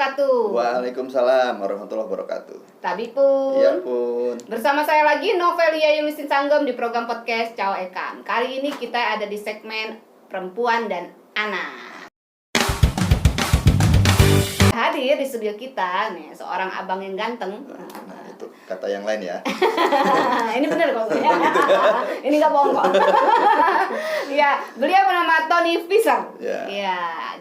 wabarakatuh. Waalaikumsalam warahmatullahi wabarakatuh. Tadi pun. Iya pun. Bersama saya lagi Novelia Yulisin Sanggem di program podcast Cao Ekan. Kali ini kita ada di segmen perempuan dan anak. Hadir di studio kita nih seorang abang yang ganteng. Nah, itu kata yang lain ya. Ini bener kok. Ini nggak bohong kok. Ya, beliau bernama Tony Fischer. Ya,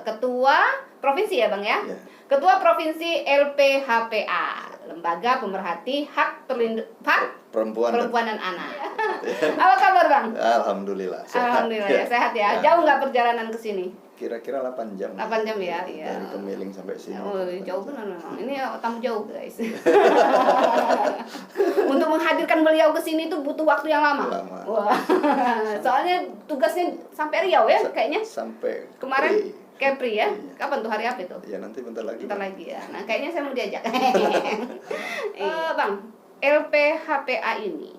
ketua provinsi ya bang ya. Ketua provinsi LPHPA, Lembaga Pemerhati Hak Perempuan dan Anak. Apa kabar bang? Alhamdulillah. Sehat. Alhamdulillah ya, sehat ya. Jauh nggak perjalanan ke sini? Kira-kira 8 jam. 8 jam ya, iya. Dari Pemiling sampai sini. Oh, jauh benar memang. Ini tamu jauh, guys. Untuk menghadirkan beliau ke sini itu butuh waktu yang lama. Wah. Soalnya tugasnya sampai Riau ya kayaknya. Sampai kemarin Kepri ya. Kapan tuh, hari apa itu? Ya nanti bentar lagi. Bentar lagi ya. Nah, kayaknya saya mau diajak. Bang, LPHPA ini.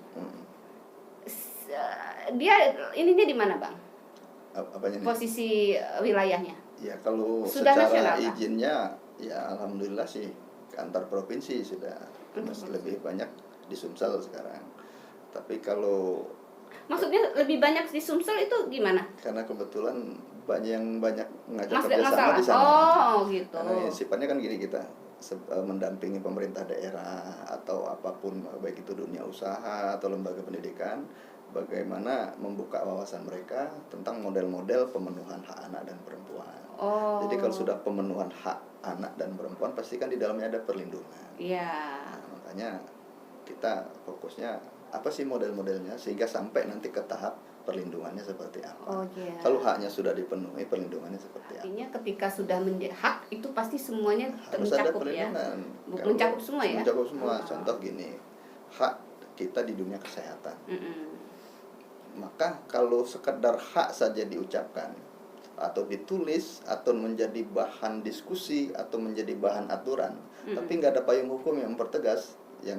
Dia ininya di mana, Bang? Apanya nih? Posisi wilayahnya. Ya kalau sudah secara nasional, izinnya ya alhamdulillah sih ke antar provinsi sudah. Masih lebih banyak di Sumsel sekarang. Tapi kalau maksudnya lebih banyak di Sumsel itu gimana? Karena kebetulan banyak ngajak Mas, kerjasama di sana. Oh gitu. Karena sifatnya kan gini, kita mendampingi pemerintah daerah atau apapun, baik itu dunia usaha atau lembaga pendidikan, bagaimana membuka wawasan mereka tentang model-model pemenuhan hak anak dan perempuan. Jadi kalau sudah pemenuhan hak anak dan perempuan, pasti kan di dalamnya ada perlindungan. Iya. Nah, makanya kita fokusnya apa sih model-modelnya sehingga sampai nanti ke tahap perlindungannya seperti apa. Kalau haknya sudah dipenuhi, perlindungannya seperti apa. Artinya ketika sudah menjadi hak itu pasti semuanya mencakup ya. Mencakup semua ya. Mencakup semua. Contoh gini, hak kita di dunia kesehatan. Maka kalau sekedar hak saja diucapkan atau ditulis atau menjadi bahan diskusi atau menjadi bahan aturan, tapi nggak ada payung hukum yang mempertegas, yang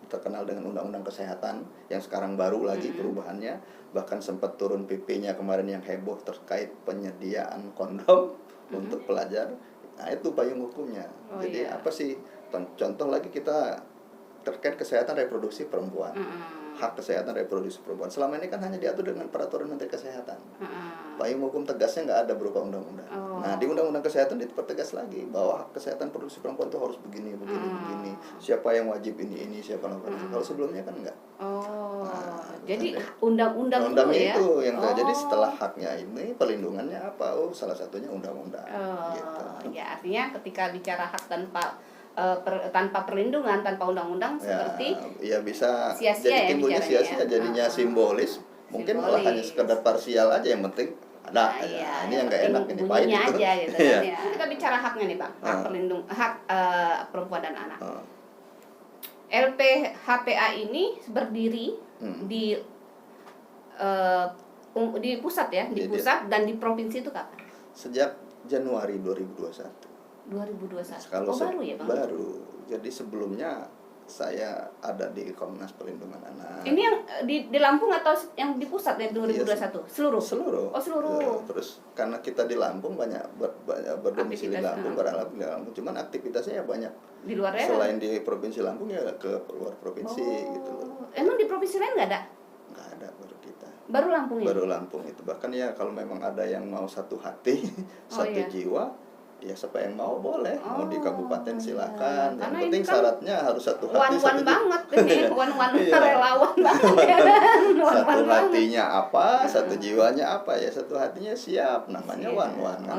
terkenal dengan Undang-Undang Kesehatan yang sekarang baru lagi perubahannya, bahkan sempat turun PP-nya kemarin yang heboh terkait penyediaan kondom untuk pelajar. Nah, itu payung hukumnya. Jadi apa sih contoh lagi kita terkait kesehatan reproduksi perempuan. Hak kesehatan reproduksi perempuan selama ini kan hanya diatur dengan peraturan Menteri Kesehatan. Payung hukum tegasnya nggak ada berupa undang-undang. Nah, di Undang-Undang Kesehatan dipertegas lagi bahwa hak kesehatan reproduksi perempuan itu harus begini. Siapa yang wajib ini, siapa yang wajib. Kalau sebelumnya kan enggak. Jadi undang-undang itu yang jadi setelah haknya ini perlindungannya apa? Salah satunya undang-undang. Gitu. Ya, artinya ketika bicara hak tanpa perlindungan, tanpa undang-undang seperti ya bisa sia-sia jadi timbulnya sia-sia, jadinya simbolis, mungkin malah hanya sekedar parsial aja, yang penting ada aja. Ini yang nggak enak, ini pahit itu aja gitu kan ya. Kita bicara haknya nih bang, hak perempuan dan anak. LPHPA ini berdiri di pusat ya, di pusat dan di provinsi itu kapan? Sejak Januari 2021. 2021. Kalau baru ya bang? Baru. Jadi sebelumnya saya ada di Komnas Perlindungan Anak. Ini yang di Lampung atau yang di pusat ya 2021? Seluruh. Oh, seluruh. Terus karena kita di Lampung banyak berdomisili di Lampung, beralap di Lampung. Cuman aktivitasnya ya banyak di luar ya. Selain di provinsi Lampung ya ke luar provinsi gitu loh. Emang di provinsi lain nggak ada? Nggak ada, baru kita. Baru Lampung ya? Baru Lampung itu. Bahkan ya kalau memang ada yang mau satu hati, satu jiwa, ya siapa yang mau boleh, mau di kabupaten silakan. Yang penting kan syaratnya harus satu hati, satu banget ini, relawan banget ya. Satu hatinya apa, satu jiwanya apa, ya satu hatinya siap, namanya wan-wan kan.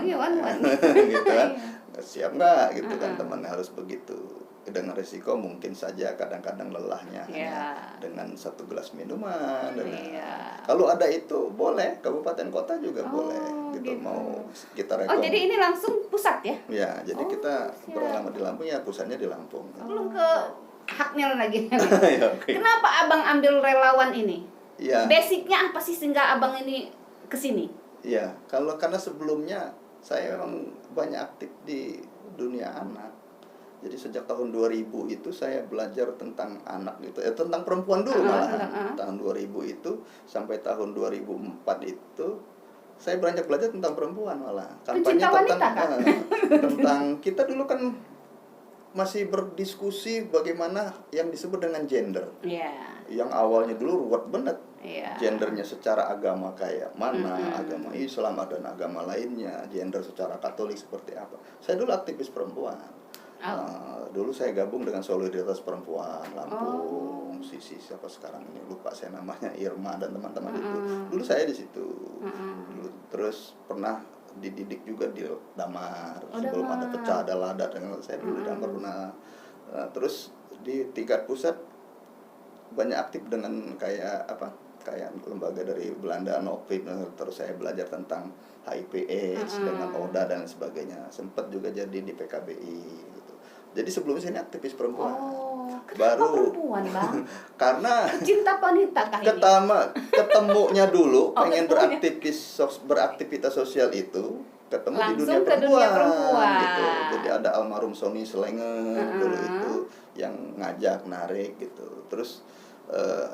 Gitu kan. Siap nggak gitu kan, teman harus begitu. Dengan risiko mungkin saja kadang-kadang lelahnya hanya dengan satu gelas minuman. Kalau ada itu boleh, kabupaten kota juga boleh gitu. Mau kita rekom. Jadi ini langsung pusat ya? Ya, jadi kita beralamat di Lampung, ya pusatnya di Lampung. Belum ke haknya lagi. Kenapa abang ambil relawan ini? Basicnya apa sih sehingga abang ini kesini? Ya, karena sebelumnya saya memang banyak aktif di dunia anak. Jadi sejak tahun 2000 itu saya belajar tentang anak gitu. Tentang perempuan dulu malahan. Tahun 2000 itu sampai tahun 2004 itu saya beranjak belajar tentang perempuan malah. Pencinta wanita, Kak? Tentang kita dulu kan masih berdiskusi bagaimana yang disebut dengan gender. Yang awalnya dulu ruwet banget. Gendernya secara agama kayak mana, agama Islam dan agama lainnya, gender secara Katolik seperti apa. Saya dulu aktivis perempuan. Dulu saya gabung dengan Solidaritas Perempuan Lampung, sisi siapa sekarang ini lupa saya namanya, Irma dan teman-teman itu. Dulu saya di situ. Dulu, terus pernah dididik juga di Damar, sebelum ada pecah ada lada, dengan saya dulu di Damar pernah. Terus di tingkat pusat banyak aktif dengan kayak lembaga dari Belanda, Novib, terus saya belajar tentang HIV/AIDS dengan ODA dan sebagainya. Sempat juga jadi di PKBI gitu. Jadi sebelumnya saya ini aktivis perempuan. Kenapa perempuan, Bang? Karena cinta wanita kah ini? Ketemunya dulu pengen beraktivitas sosial itu ketemu langsung di dunia perempuan, gitu. Jadi ada almarhum Sony Slenger dulu itu yang ngajak narik gitu. Terus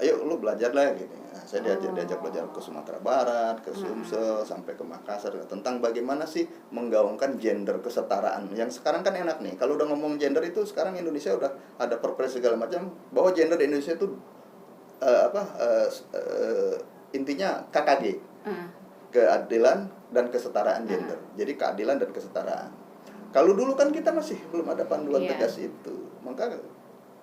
ayo lu belajar lah gini. Nah, saya diajak belajar ke Sumatera Barat, ke Sumsel, sampai ke Makassar tentang bagaimana sih menggaungkan gender kesetaraan. Yang sekarang kan enak nih, kalau udah ngomong gender itu sekarang Indonesia udah ada perpres segala macam bahwa gender di Indonesia itu intinya KKG. Keadilan dan kesetaraan gender. Jadi keadilan dan kesetaraan. Kalau dulu kan kita masih belum ada panduan tegas itu. Maka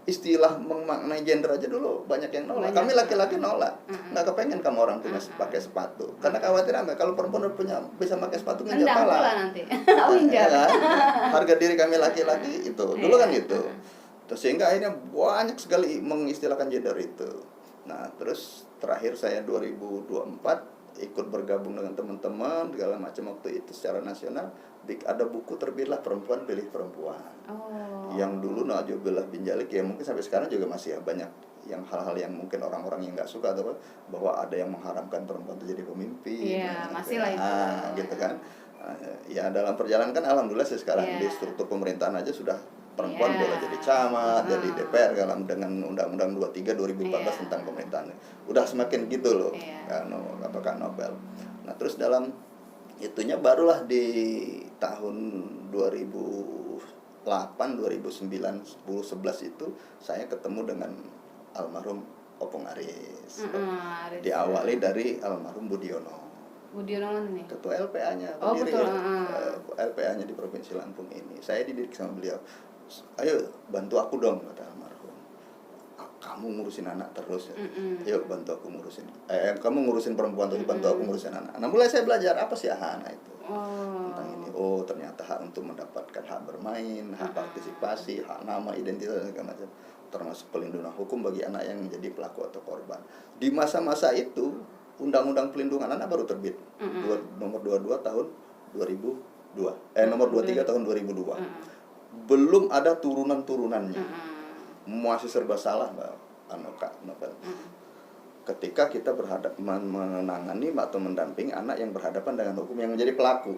istilah memaknai gender aja dulu banyak yang nolak. Kami laki-laki nolak. Nggak kepengen kamu orang punya pakai sepatu. Karena khawatir kalau perempuan bisa pakai sepatu nginjak pala. Nanti. Kan? Harga diri kami laki-laki itu. Dulu kan gitu. Terus sehingga akhirnya banyak sekali mengistilahkan gender itu. Nah, terus terakhir saya 2024 ikut bergabung dengan teman-teman segala macam waktu itu secara nasional. Ada buku terbitlah Perempuan Pilih Perempuan. Yang dulu Najubillah bin Jalik ya mungkin sampai sekarang juga masih banyak yang hal-hal yang mungkin orang-orang yang nggak suka atau bahwa ada yang mengharamkan perempuan itu jadi pemimpin. Masih lah itu. Gitu kan. Ya dalam perjalanan kan alhamdulillah sih sekarang di struktur pemerintahan aja sudah perempuan boleh jadi camat, jadi DPR dengan Undang-Undang 23 2014 tentang pemerintahan. Udah semakin gitu loh. Apakah Nobel. Nah, terus dalam itunya barulah di tahun 2008, 2009, 10, 11 itu saya ketemu dengan almarhum Opung Aris. Diawali dari almarhum Budiono. Nih. Ketua LPA-nya LPA-nya di Provinsi Lampung ini. Saya dididik sama beliau. Ayo bantu aku dong, kata almarhum. Kamu ngurusin anak terus ya. Ayo bantu aku ngurusin. Kamu ngurusin perempuan terus, bantu aku ngurusin anak. Nah, mulai saya belajar apa sih anak itu. Tentang ini. Oh, ternyata hak untuk mendapatkan hak bermain, hak partisipasi, hak nama, identitas dan segala macam. Termasuk pelindungan hukum bagi anak yang menjadi pelaku atau korban. Di masa-masa itu Undang-Undang Pelindungan Anak baru terbit. Nomor 22 tahun 2002. Nomor 23 tahun 2002. Belum ada turunan-turunannya. Masih serba salah, Mbak Nobel. Ketika kita menangani atau mendampingi anak yang berhadapan dengan hukum yang menjadi pelaku.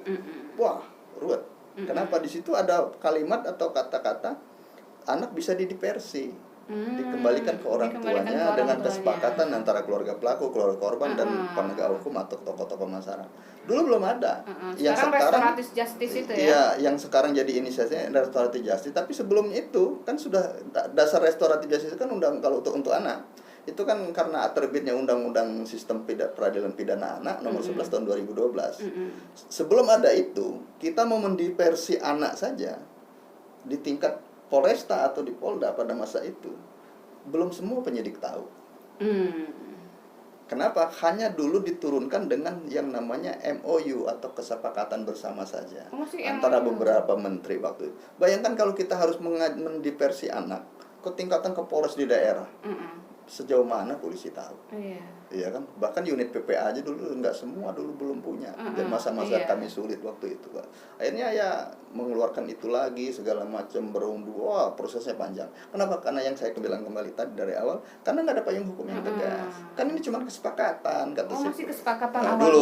Wah, ruwet. Kenapa di situ ada kalimat atau kata-kata anak bisa didiversi. Dikembalikan ke orang tuanya dengan kesepakatan antara keluarga pelaku, keluarga korban dan penegak hukum atau tokoh-tokoh masyarakat. Dulu belum ada. Yang sekarang restoratif justice itu ya. Yang sekarang jadi inisiasinya restoratif justice, tapi sebelumnya itu kan sudah dasar restoratif justice kan kalau untuk anak. Itu kan karena terbitnya Undang-Undang Sistem Peradilan Pidana Anak nomor 11 tahun 2012. Sebelum ada itu, kita mau mendiversi anak saja di tingkat Polresta atau di Polda pada masa itu belum semua penyidik tahu. Kenapa? Hanya dulu diturunkan dengan yang namanya MOU atau kesepakatan bersama saja antara beberapa menteri waktu itu. Bayangkan kalau kita harus mendiversi anak ke tingkatan ke Polres di daerah. Sejauh mana polisi tahu? Iya kan? Bahkan unit PPA aja dulu nggak semua dulu belum punya. Dan masa-masa kami sulit waktu itu, Pak. Akhirnya ya mengeluarkan itu lagi segala macam wah prosesnya panjang. Kenapa? Karena yang saya bilang kembali tadi dari awal, karena nggak ada payung hukum yang tegas. Kan ini cuma kesepakatan kata masih kesepakatan awal dulu,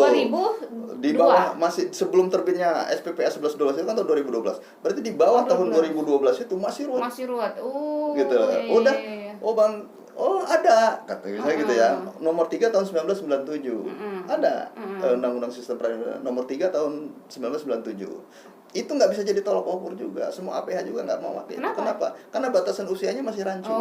2002. Di bawah masih sebelum terbitnya SPPA 1112 itu kan tahun 2012. Berarti di bawah tahun 2012 itu masih ruwet. Masih ruwet. Gitu. Udah. Oh Bang, Oh ada, kata saya gitu ya. Nomor 3 tahun 1997 ada Undang-Undang Sistem Peradilan nomor 3 tahun 1997. Itu nggak bisa jadi tolak ukur juga. Semua APH juga nggak mau pakai itu. Kenapa? Karena batasan usianya masih rancu.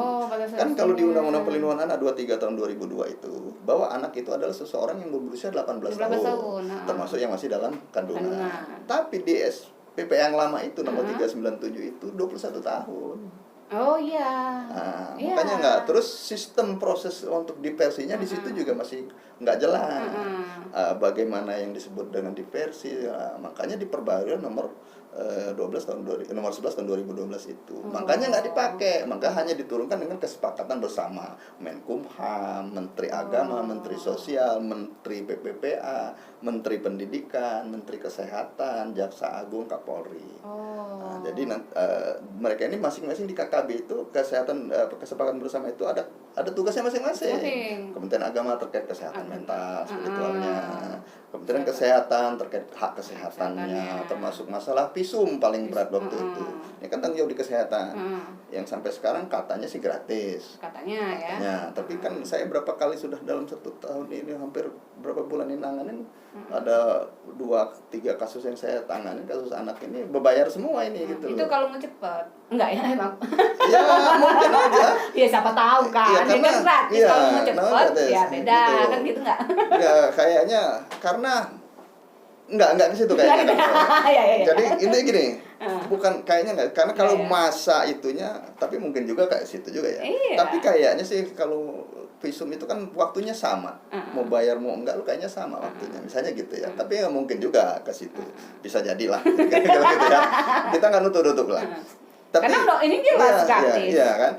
Kan kalau di Undang-Undang Perlindungan Anak 23 tahun 2002 itu, bahwa anak itu adalah seseorang yang berusia 18 tahun. Termasuk yang masih dalam kandungan. Tapi di SPP yang lama itu nomor 397 itu 21 tahun. Oh iya. Nah, makanya nggak, terus sistem proses untuk diversinya di situ juga masih nggak jelas. Bagaimana yang disebut dengan diversi, makanya diperbarui nomor 11 tahun 2012 itu. Makanya nggak dipakai, maka hanya diturunkan dengan kesepakatan bersama Menkumham, Menteri Agama, Menteri Sosial, Menteri PPPA, Menteri Pendidikan, Menteri Kesehatan, Jaksa Agung, Kapolri. Nah, jadi mereka ini masing-masing di KKB itu kesepakatan bersama itu ada tugasnya masing-masing. Kementerian Agama terkait kesehatan mental, spiritualnya. Kementerian Kesehatan terkait hak kesehatannya, termasuk masalah visum paling berat waktu itu. Ini kan tanggung jawab di kesehatan. Yang sampai sekarang katanya sih gratis. Katanya. Tapi kan saya berapa kali sudah dalam 1 tahun ini, hampir berapa bulan ini nanganin, ada 2-3 kasus yang saya tangani, kasus anak ini berbayar semua ini gitu. Itu kalau mau cepet. Enggak ya emang. Ya mungkin aja. Ya siapa tahu kan. Ya, Ini kan gratis, kalau mau cepet ya beda gitu. kan gitu enggak? Ya kayaknya karena enggak ke situ kayaknya. Ya. Jadi ini gini, bukan kayaknya enggak, karena kalau masa itunya, tapi mungkin juga kayak situ juga ya. Tapi kayaknya sih kalau visum itu kan waktunya sama, mau bayar mau enggak lu kayaknya sama waktunya, misalnya gitu ya. Tapi nggak mungkin juga ke situ, bisa jadilah gitu ya. Kita nggak nutup lah. Tapi karena ini jelas gratis. Iya kan,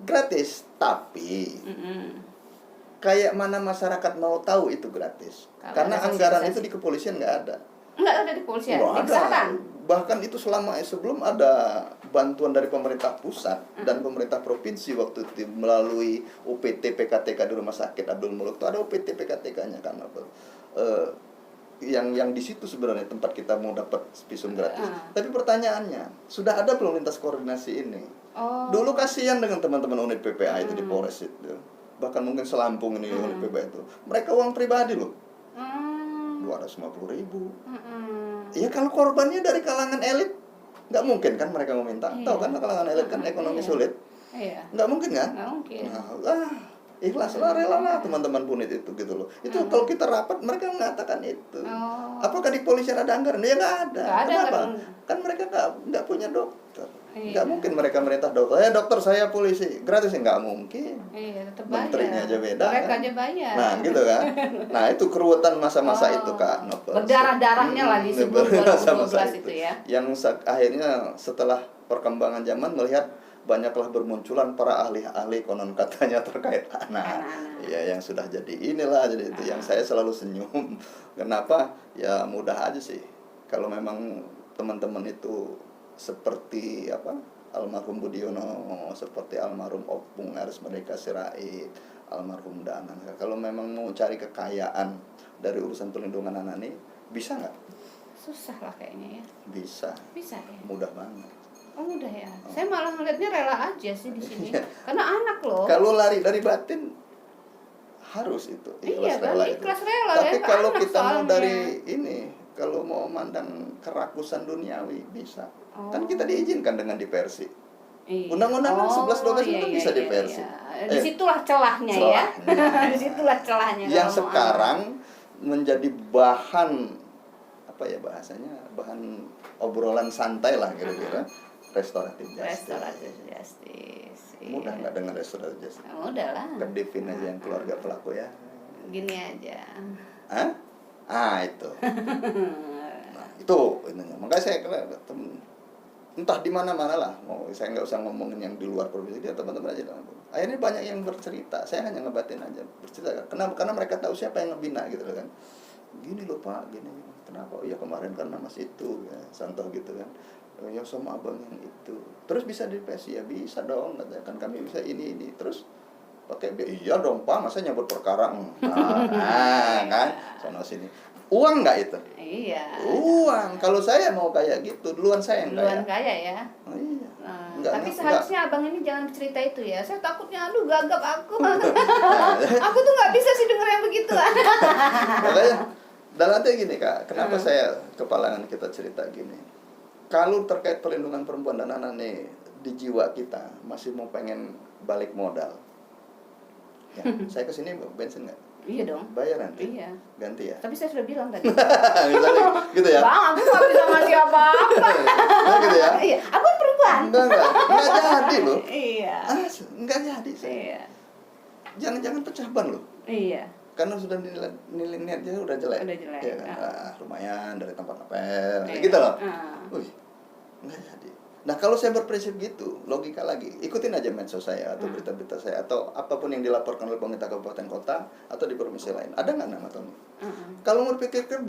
gratis, tapi kayak mana masyarakat mau tahu itu gratis? Karena anggaran itu di kepolisian nggak ada. Nggak ada di kepolisian, Nggak di kesehatan. Bahkan itu sebelum ada bantuan dari pemerintah pusat dan pemerintah provinsi waktu itu melalui UPT PKTK di Rumah Sakit Abdul Muluk itu ada UPT PKTK-nya kan yang di situ sebenarnya tempat kita mau dapat visum gratis. Tapi pertanyaannya, sudah ada belum lintas koordinasi ini? Dulu kasihan dengan teman-teman unit PPA itu di Polres itu. Bahkan mungkin selampung ini unit PPA itu. Mereka uang pribadi loh. 250.000. Ya kalau korbannya dari kalangan elit, nggak mungkin kan mereka meminta. Tahu kan kalangan elit kan ekonomi sulit. Nggak mungkin kan? Nggak mungkin. Ikhlas lah, rela lah teman-teman punit itu gitu loh. Itu kalau kita rapat mereka mengatakan itu. Apakah di polisian ada anggaran? Ya nggak ada. Kenapa? Kan mereka nggak punya dokter. Nggak mungkin mereka merintah dokter. Dokter saya polisi gratis, nggak mungkin. Tetap bayar. Menterinya aja beda. Mereka kan? aja bayar. Nah gitu kan. Nah itu keruwetan masa-masa itu Kak. Berdarah-darahnya lah di sebelum 2012 itu ya. Yang akhirnya setelah perkembangan zaman melihat banyaklah bermunculan para ahli-ahli konon katanya terkait anak. Ya yang sudah jadi inilah, jadi itu yang saya selalu senyum. Kenapa? Ya mudah aja sih. Kalau memang teman-teman itu seperti almarhum Budiono, seperti almarhum Opung Aris Merdeka Sirait, almarhum Danang. Kalau memang mau cari kekayaan dari urusan perlindungan anak ini, bisa nggak? Susah lah kayaknya ya. Bisa ya. Mudah banget. Mudah ya. Saya malah ngeliatnya rela aja sih di sini. Karena anak loh. Kalau lari dari batin harus itu ikhlas rela. Tapi kalau kita mau dari ini, kalau mau mandang kerakusan duniawi bisa. Kan kita diizinkan dengan diversi. Undang-undang 11-12 itu kan bisa diversi. Disitulah celahnya ya. Disitulah celahnya. Yang sekarang menjadi bahan bahasanya, bahan obrolan santai lah kira-kira. Restoratif justice. Mudah nggak dengan restoratif justice? Mudah lah. Kedipin aja yang keluarga pelaku ya. Gini aja. Itu. Nah, itu ininya. Makanya saya entah di mana-mana lah. Saya nggak usah ngomongin yang di luar provinsi, dia teman-teman aja. Akhirnya banyak yang bercerita. Saya hanya ngebatin aja bercerita. Karena mereka tahu siapa yang ngebina gitu kan. Gini loh Pak, gini. Kenapa? Ya kemarin karena Mas itu, ya, contoh gitu kan. Ya sama abang yang itu. Terus bisa diversi ya bisa dong, kan kami bisa ini. Terus pakai iya dong Pak, masa nyebut perkara kan sono sini. Uang nggak itu? Iya. Uang. Kalau saya mau kayak gitu, duluan saya yang kaya. Duluan kaya ya. Oh, iya. Tapi seharusnya abang ini jangan cerita itu ya. Saya takutnya aduh gagap aku. Aku tuh nggak bisa sih denger yang begitu. Makanya dalam arti gini Kak, kenapa saya kepalangan kita cerita gini. Kalau terkait perlindungan perempuan dan anak nih di jiwa kita masih mau pengen balik modal. Ya, saya kesini bensin nggak? Iya dong. Bayar nanti. Iya. Ganti ya. Tapi saya sudah bilang tadi. Misalnya, gitu ya. Bang, aku nggak bisa ngasih apa-apa. Nah, gitu ya. Iya, aku kan perempuan. Enggak jadi loh. Iya. Enggak jadi. Iya. Jangan pecah ban loh. Iya. Karena sudah nilai niatnya udah jelek. Udah jelek. Ya, lumayan dari tempat apel. Gitu loh. Wih, enggak jadi. Nah kalau saya berprinsip gitu, logika lagi, ikutin aja medsos saya atau berita-berita saya atau apapun yang dilaporkan oleh pemerintah kabupaten kota atau di provinsi lain. Ada nggak nama Tony? Kalau mau pikir-pikir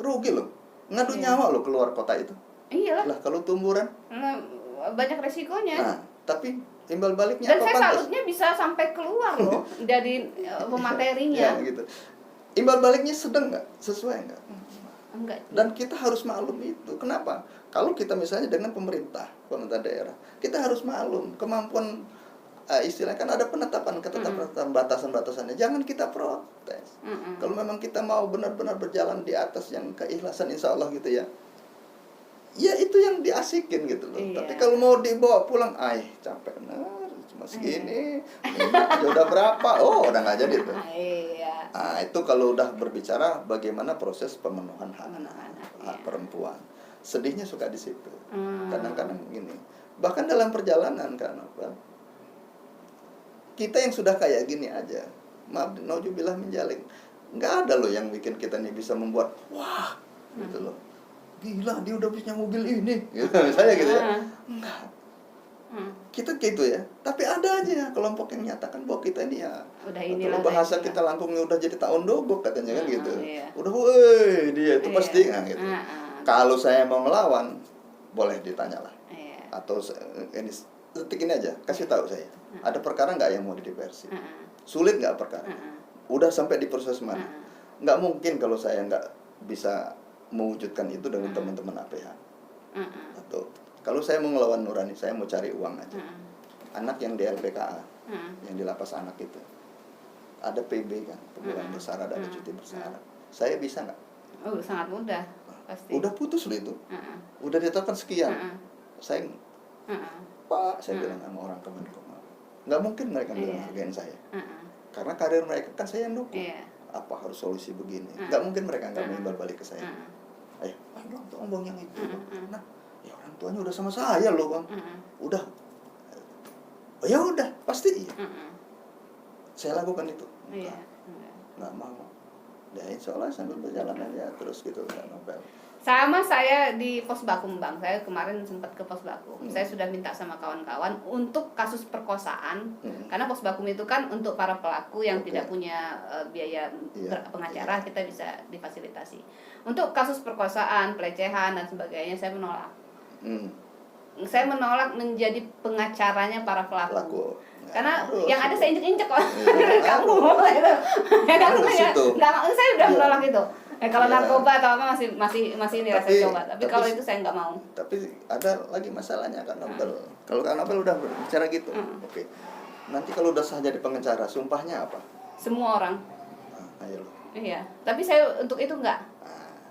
rugi loh, ngadu nyawa loh keluar kota itu. Iya lah. Kalau tumburan, banyak resikonya. Nah, tapi timbal baliknya dan apa saya pantas? salutnya bisa sampai keluar loh dari pematerinya. Ya, gitu. Imbal baliknya sedang nggak? Sesuai nggak? Enggak. Dan kita harus maklum itu. Kenapa? Kalau kita misalnya dengan pemerintah daerah, kita harus maklum kemampuan istilahnya kan ada penetapan ketetapan batasan-batasannya. Jangan kita protes. Kalau memang kita mau benar-benar berjalan di atas yang keikhlasan insya Allah gitu ya. Ya itu yang diasikin gitu loh. Iya. Tapi kalau mau dibawa pulang, capek benar, cuma segini. Aja udah berapa? Oh, udah nggak jadi tuh. Iya. Nah, itu kalau udah berbicara bagaimana proses pemenuhan hak perempuan. Sedihnya suka di situ. Kadang-kadang gini. Bahkan dalam perjalanan kan apa? Kita yang sudah kayak gini aja, maaf, nauzubillah min dzalik. Nggak ada loh yang bikin kita nih bisa membuat wah, gitu loh. Gila, dia udah punya mobil ini. Gitu, misalnya gitu ya. Enggak. Kita gitu ya. Tapi ada aja kelompok yang nyatakan bahwa kita ini ya. Udah inilah. Kalau bahasa kita Lampungnya udah jadi tahun dogok katanya kan gitu. Iya. Udah woi dia itu pasti Iya. gitu. Kalau saya mau ngelawan, boleh ditanya lah. Iya. Atau ini detik ini aja, kasih tahu saya. Ada perkara nggak yang mau didiversi? Sulit nggak perkara? Udah sampai di proses mana? Nggak mungkin kalau saya nggak bisa mewujudkan itu dengan teman-teman APH. Atau kalau saya mau ngelawan nurani, saya mau cari uang aja. Anak yang di LPKA, yang di lapas anak itu, ada PB kan, pembulaan bersyarat, ada cuti bersyarat. Saya bisa nggak? Oh, sangat mudah. Pasti. Udah putus loh itu. Udah ditetapkan sekian. Saya Pak, saya bilang sama orang Kemenkom, nggak mungkin mereka menghargai saya. Karena karir mereka kan saya yang dukung. Apa harus solusi begini? Nggak mungkin mereka nggak mengimbal balik ke saya. Ayo dong, tolong bang yang itu. Nah, ya orang tuanya udah sama saya loh bang. Udah. Oh ya udah, pasti iya. Saya lakukan itu. Nggak mau. Ya insya Allah sambil berjalan aja terus gitu nggak nopel. Sama saya di Posbakum Bang, saya kemarin sempat ke Posbakum. Saya sudah minta sama kawan-kawan untuk kasus perkosaan, karena Posbakum itu kan untuk para pelaku yang tidak punya biaya pengacara, kita bisa difasilitasi. Untuk kasus perkosaan, pelecehan dan sebagainya saya menolak. Saya menolak menjadi pengacaranya para pelaku. Karena yang ada saya injek-injek kok. Kamu itu. Saya udah menolak itu. Kalau narkoba atau apa masih ini saya coba. Tapi kalau itu saya nggak mau. Tapi ada lagi masalahnya kan Nobel. Kalau kan Nobel udah bicara gitu. Oke. Nanti kalau udah sah jadi pengacara, sumpahnya apa? Semua orang. Ayo. Iya. Tapi saya untuk itu enggak.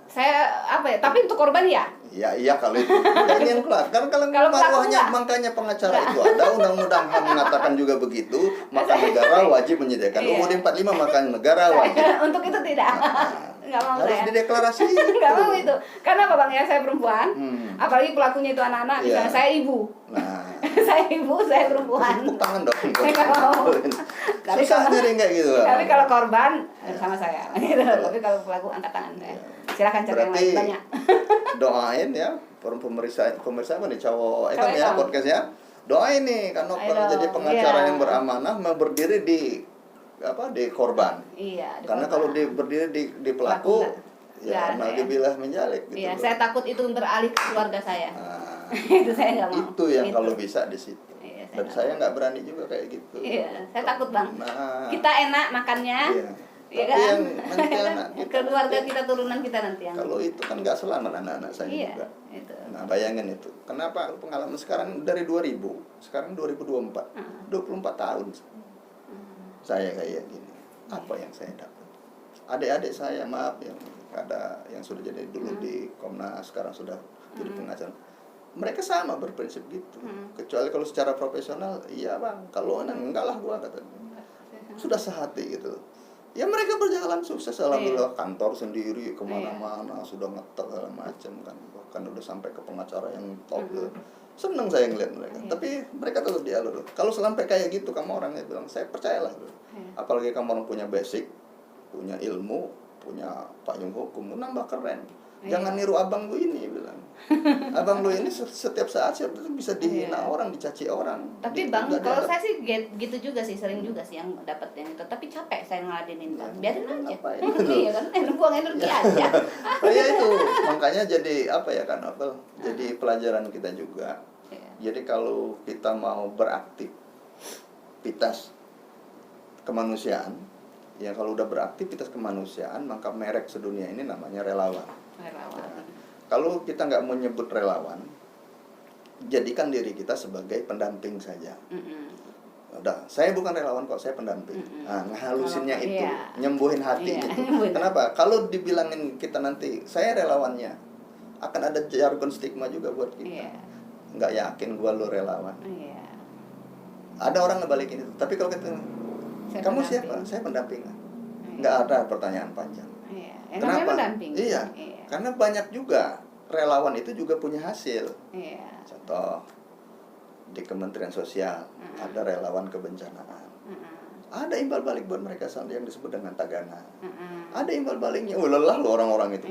Saya apa ya? Tapi untuk korban ya. Iya kalau itu. Ini yang kelar. Karena kalau makanya pengacara itu ada undang-undang HAM mengatakan juga begitu, maka negara wajib menyediakan. UUD 45 maka negara wajib. Untuk itu tidak. Enggak mau harus saya. dideklarasi. Enggak mau itu. Karena apa Bang ya, saya perempuan. Apalagi pelakunya itu anak-anak, misalnya saya ibu. Nah. Saya ibu, saya perempuan. Tepuk tangan dong. Enggak mau. Susah nyari kayak gitu. Tapi kalau korban sama saya. Gitu. Tapi kalau pelaku angkat tangan saya. Silakan cari yang lain banyak. Doain ya pemirsa apa nih cowok kan ya podcastnya. Doain nih kan Nopel jadi pengacara yang beramanah mau berdiri di korban. Iya. Karena kalau berdiri di pelaku ya nauzubillah min dzalik gitu. Iya, saya takut itu beralih ke keluarga saya. Itu saya nggak mau. Itu yang kalau bisa di situ. Dan saya nggak berani juga kayak gitu. Iya, saya takut Bang. Nah, kita enak makannya. Iya. Iya Tapi kan? yang nanti anak kita keluarga nanti, kita, turunan kita nanti yang kalau itu kan nggak selamat anak-anak saya iya, juga. itu. Nah bayangin itu, kenapa pengalaman sekarang dari 2000, sekarang 2024, 24 tahun saya kayak gini. Apa yang saya dapat? Adik-adik saya, maaf, yang ada yang sudah jadi dulu di Komnas, sekarang sudah jadi pengacara. Mereka sama berprinsip gitu. Kecuali kalau secara profesional, iya bang, kalau enggak lah gua kata. Sudah sehati gitu. Ya mereka berjalan sukses, alhamdulillah, kantor sendiri kemana-mana, sudah ngeter segala macam kan, bahkan udah sampai ke pengacara yang top gitu. Seneng saya ngeliat mereka, tapi mereka tetap di alur. Kalau sampai kayak gitu kamu orangnya bilang, saya percayalah. Apalagi kamu orang punya basic, punya ilmu, punya payung hukum, nambah keren. Jangan niru abang lu ini, bilang. Abang lu ini setiap saat bisa dihina orang, dicaci orang. Tapi bang, kalau saya sih gitu juga sih, sering juga sih yang dapat yang itu. Tapi capek saya ngeladenin bang, biarin aja. Iya kan, buang energi aja. Ya itu, makanya jadi apa ya kan, Novel? Jadi pelajaran kita juga. Jadi kalau kita mau beraktivitas kemanusiaan, ya kalau udah beraktivitas kemanusiaan, maka merek sedunia ini namanya relawan. Nah, kalau kita nggak mau nyebut relawan, jadikan diri kita sebagai pendamping saja. Udah, saya bukan relawan kok, saya pendamping. Nah, ngehalusinnya itu, nyembuhin hati gitu. Kenapa? Kalau dibilangin kita nanti, saya relawannya, akan ada jargon stigma juga buat kita. Nggak yakin gua lo relawan. Ada orang ngebalikin itu, tapi kalau kita, kamu siapa? Saya pendamping. Nggak ada pertanyaan panjang. Kenapa? Iya, karena banyak juga relawan itu juga punya hasil. Contoh di Kementerian Sosial ada relawan kebencanaan. Ada imbal balik buat mereka yang disebut dengan tagana. Ada imbal baliknya. Lelah loh orang-orang itu.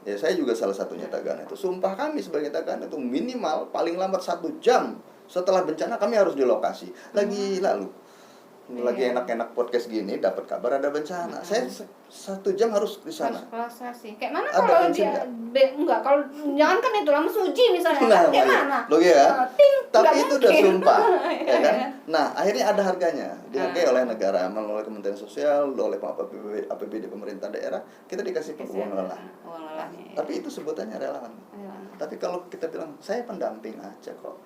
Ya saya juga salah satunya tagana itu. Sumpah kami sebagai tagana itu minimal paling lambat 1 jam setelah bencana kami harus di lokasi. Lagi lagi enak-enak podcast gini dapat kabar ada bencana, saya 1 jam harus di sana. Prosesi. Kayak mana kalau dia enggak, kalau jangan kan itu lama suji misalnya. Kayak mana? Loh ya. Tapi itu udah sumpah, ya kan? Nah, akhirnya ada harganya. Dihargai oleh negara, melalui Kementerian Sosial, oleh APBD pemerintah daerah, kita dikasih uang lelah. Tapi itu sebutannya relawan. Tapi kalau kita bilang saya pendamping aja kok.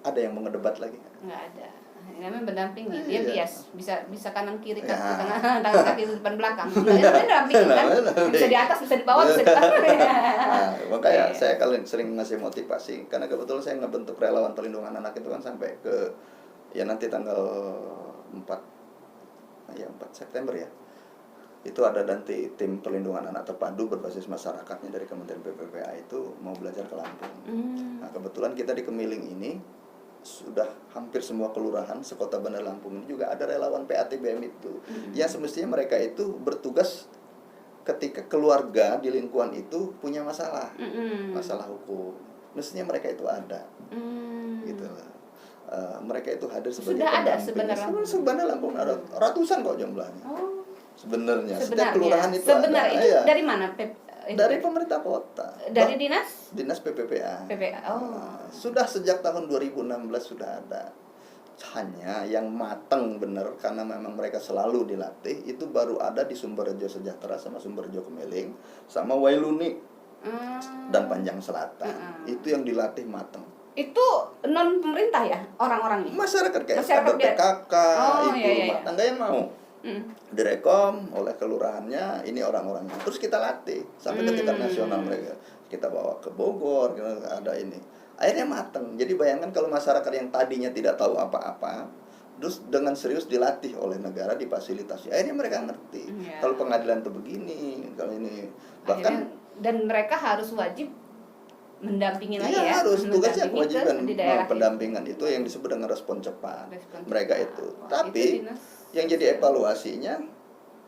Ada yang mau ngedebat lagi? Enggak ada. Namanya pendamping nih, dia bisa kanan kiri kan, tangan kaki depan belakang. Dia pendamping kan, bisa di atas, bisa di bawah, bisa di bawah. Nah, makanya saya sering ngasih motivasi, karena kebetulan saya ngebentuk relawan perlindungan anak itu kan sampai ke nanti tanggal 4 September ya. Itu ada nanti tim perlindungan anak terpadu berbasis masyarakatnya dari Kementerian PPPA itu mau belajar ke Lampung. Nah, kebetulan kita di Kemiling ini sudah hampir semua kelurahan sekota Bandar Lampung ini juga ada relawan PATBM itu. Yang semestinya mereka itu bertugas ketika keluarga di lingkungan itu punya masalah. Masalah hukum. Mestinya mereka itu ada. Gitu lah. Mereka itu hadir sebagai pendamping. Sebenarnya Lampung ada ratusan kok jumlahnya. Sebenarnya setiap kelurahan itu sebenarnya ada. itu dari mana? Dari pemerintah kota. Dari dinas PPPA. Oh. Sudah sejak tahun 2016 sudah ada. Hanya yang matang bener karena memang mereka selalu dilatih itu baru ada di Sumberjo Sejahtera sama Sumberjo Kemiling sama Wailuni dan Panjang Selatan. Itu yang dilatih matang. Itu non pemerintah ya orang-orangnya? Masyarakat kayak kader PKK, ibu rumah tangga yang mau. Direkom oleh kelurahannya, ini orang-orangnya. Terus kita latih sampai ke tingkat nasional mereka. Kita bawa ke Bogor, ada ini. Akhirnya mateng. Jadi bayangkan kalau masyarakat yang tadinya tidak tahu apa-apa, terus dengan serius dilatih oleh negara, difasilitasi. Akhirnya mereka ngerti. Kalau pengadilan itu begini, kalau ini bahkan dan mereka harus wajib mendampingi lagi ya. Harus tugasnya kewajiban pendampingan itu yang disebut dengan respon cepat. Mereka itu. Tapi yang jadi evaluasinya,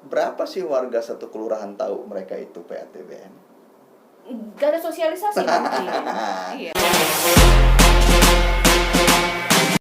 berapa sih warga satu kelurahan tahu mereka itu PATBM? Gak ada sosialisasi. Iya.